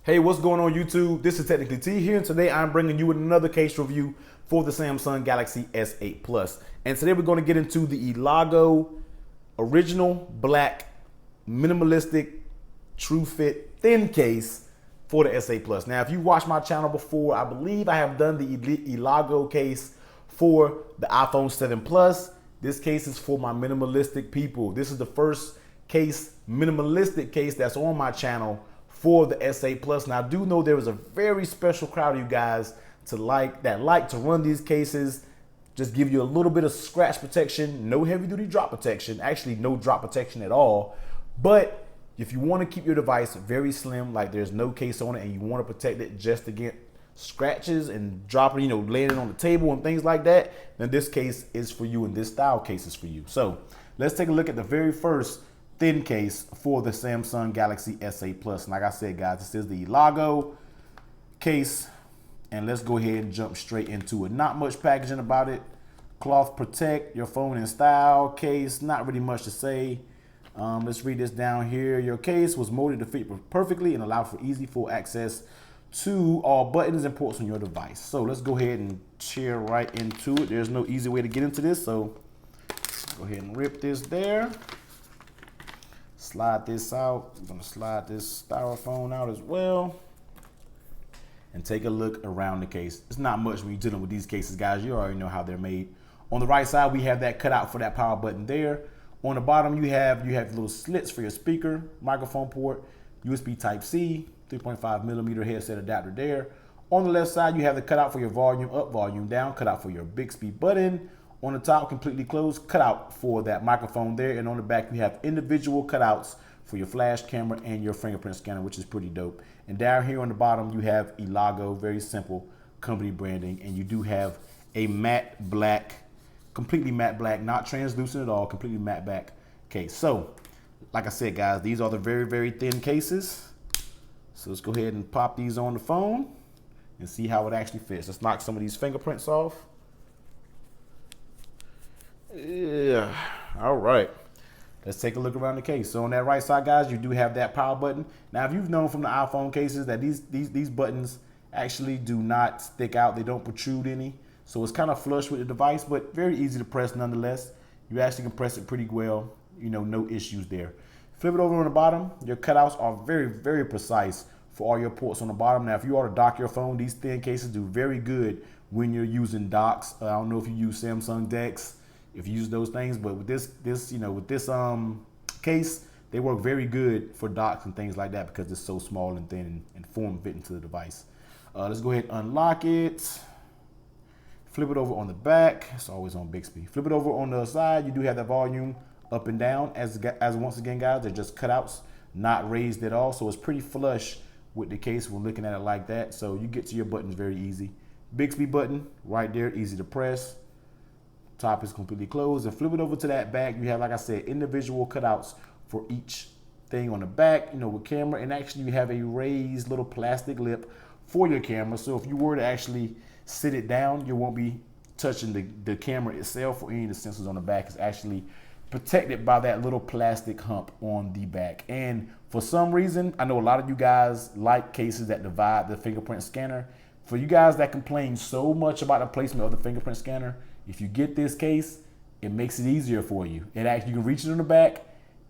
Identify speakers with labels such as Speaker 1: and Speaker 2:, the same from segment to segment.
Speaker 1: Hey, what's going on YouTube? This is Technically T here, and today I'm bringing you another case review for the Samsung Galaxy S8 Plus. And today we're going to get into the Elago original black minimalistic true fit thin case for the S8 Plus. Now, if you watched my channel before, I believe I have done the Elago case for the iPhone 7 Plus. This case is for my minimalistic people. This is the first case, minimalistic case, that's on my channel for the S8 Plus. Now I do know there is a very special crowd of you guys that like to run these cases, just give you a little bit of scratch protection, no heavy duty drop protection, actually no drop protection at all. But if you want to keep your device very slim, like there's no case on it, and you want to protect it just against scratches and dropping, laying on the table and things like that, then this case is for you, and this style case is for you. So let's take a look at the very first thin case for the Samsung Galaxy S8 Plus. And like I said, guys, this is the Elago case, and let's go ahead and jump straight into it. Not much packaging about it. Cloth protect your phone in style case. Not really much to say. Let's read this down here. Your case was molded to fit perfectly and allow for easy full access to all buttons and ports on your device. So let's go ahead and tear right into it. There's no easy way to get into this, so go ahead and rip this there. Slide this out. I'm gonna slide this styrofoam out as well. And take a look around the case. It's not much when you're dealing with these cases, guys. You already know how they're made. On the right side, we have that cutout for that power button there. On the bottom, you have little slits for your speaker, microphone port, USB Type-C, 3.5 millimeter headset adapter there. On the left side, you have the cutout for your volume up, volume down, cutout for your Bixby button. On the top, completely closed, cutout for that microphone there. And on the back, you have individual cutouts for your flash camera and your fingerprint scanner, which is pretty dope. And down here on the bottom, you have Elago, very simple company branding. And you do have a matte black, completely matte black, not translucent at all, completely matte black case. So, like I said, guys, these are the very, very thin cases. So let's go ahead and pop these on the phone and see how it actually fits. Let's knock some of these fingerprints off. Yeah, all right. Let's take a look around the case. So on that right side, guys, you do have that power button. Now, if you've known from the iPhone cases that these buttons actually do not stick out, they don't protrude any. So it's kind of flush with the device, but very easy to press nonetheless. You actually can press it pretty well, no issues there. Flip it over on the bottom. Your cutouts are very, very precise for all your ports on the bottom. Now, if you are to dock your phone, these thin cases do very good when you're using docks. I don't know if you use Samsung decks, if you use those things, but with this case, they work very good for docks and things like that because it's so small and thin and form fit into the device. Let's go ahead and unlock it. Flip it over on the back. It's always on Bixby. Flip it over on the side. You do have the volume up and down. As once again, guys, they're just cutouts, not raised at all. So it's pretty flush with the case when looking at it like that. So you get to your buttons very easy. Bixby button right there, easy to press. Top is completely closed. And flip it over to that back. You have, like I said, individual cutouts for each thing on the back, with camera. And actually you have a raised little plastic lip for your camera. So if you were to actually sit it down, you won't be touching the camera itself or any of the sensors on the back. It's actually protected by that little plastic hump on the back. And for some reason, I know a lot of you guys like cases that divide the fingerprint scanner. For you guys that complain so much about the placement of the fingerprint scanner, if you get this case, it makes it easier for you. You can reach it in the back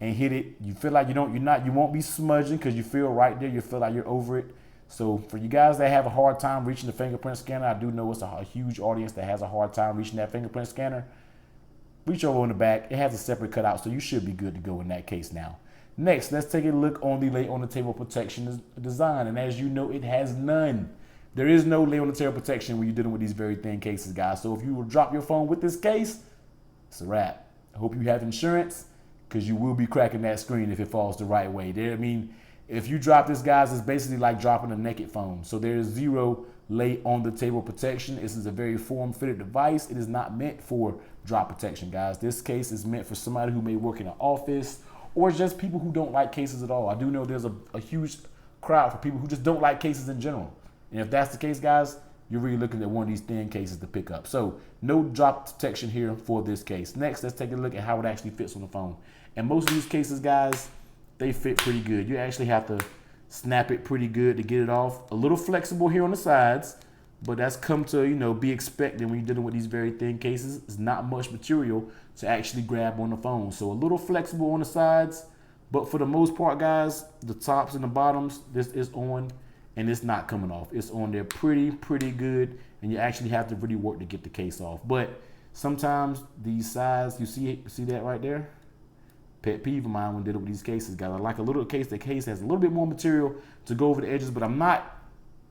Speaker 1: and hit it. You feel like you won't be smudging because you feel right there. You feel like you're over it. So for you guys that have a hard time reaching the fingerprint scanner, I do know it's a huge audience that has a hard time reaching that fingerprint scanner. Reach over in the back. It has a separate cutout, so you should be good to go in that case now. Next, let's take a look on the lay on the table protection design. And as you know, it has none. There is no lay on the table protection when you're dealing with these very thin cases, guys. So if you will drop your phone with this case, it's a wrap. I hope you have insurance because you will be cracking that screen if it falls the right way. If you drop this, guys, it's basically like dropping a naked phone. So there is zero lay on the table protection. This is a very form-fitted device. It is not meant for drop protection, guys. This case is meant for somebody who may work in an office or just people who don't like cases at all. I do know there's a huge crowd for people who just don't like cases in general. And if that's the case, guys, you're really looking at one of these thin cases to pick up. So no drop detection here for this case. Next, let's take a look at how it actually fits on the phone. And most of these cases, guys, they fit pretty good. You actually have to snap it pretty good to get it off. A little flexible here on the sides, but that's come to, you know, be expected when you're dealing with these very thin cases. It's not much material to actually grab on the phone. So a little flexible on the sides, but for the most part, guys, the tops and the bottoms, this is on and it's not coming off. It's on there pretty good, and you actually have to really work to get the case off. But sometimes these sides, you see that right there? Pet peeve of mine when dealing with these cases, guys. I like a little case. The case has a little bit more material to go over the edges, but I'm not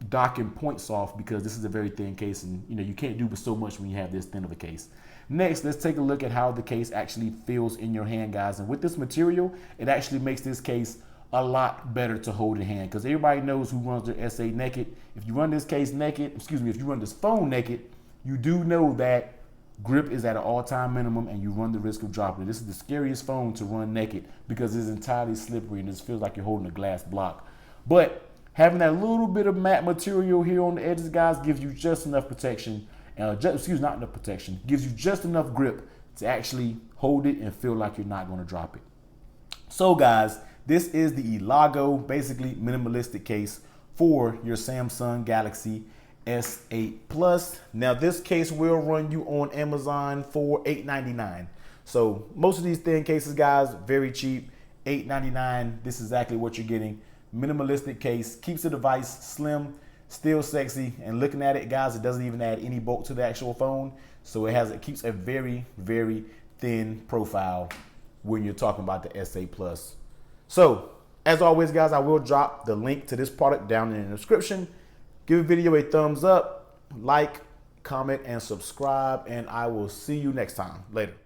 Speaker 1: docking points off because this is a very thin case, and you know you can't do but so much when you have this thin of a case. Next, let's take a look at how the case actually feels in your hand, guys. And with this material, it actually makes this case a lot better to hold in hand, because everybody knows who runs their SA naked. If you run this case naked, if you run this phone naked, you do know that grip is at an all-time minimum and you run the risk of dropping it. This is the scariest phone to run naked because it's entirely slippery and it feels like you're holding a glass block. But having that little bit of matte material here on the edges, guys, gives you just enough protection. Not enough protection, gives you just enough grip to actually hold it and feel like you're not going to drop it. So guys, this is the Elago, basically minimalistic case for your Samsung Galaxy S8 Plus. Now this case will run you on Amazon for $8.99. So most of these thin cases, guys, very cheap, $8.99. This is exactly what you're getting. Minimalistic case, keeps the device slim, still sexy, and looking at it, guys, it doesn't even add any bulk to the actual phone. So it keeps a very thin profile when you're talking about the S8 Plus. So as always, guys, I will drop the link to this product down in the description. Give the video a thumbs up, like, comment, and subscribe, and I will see you next time. Later.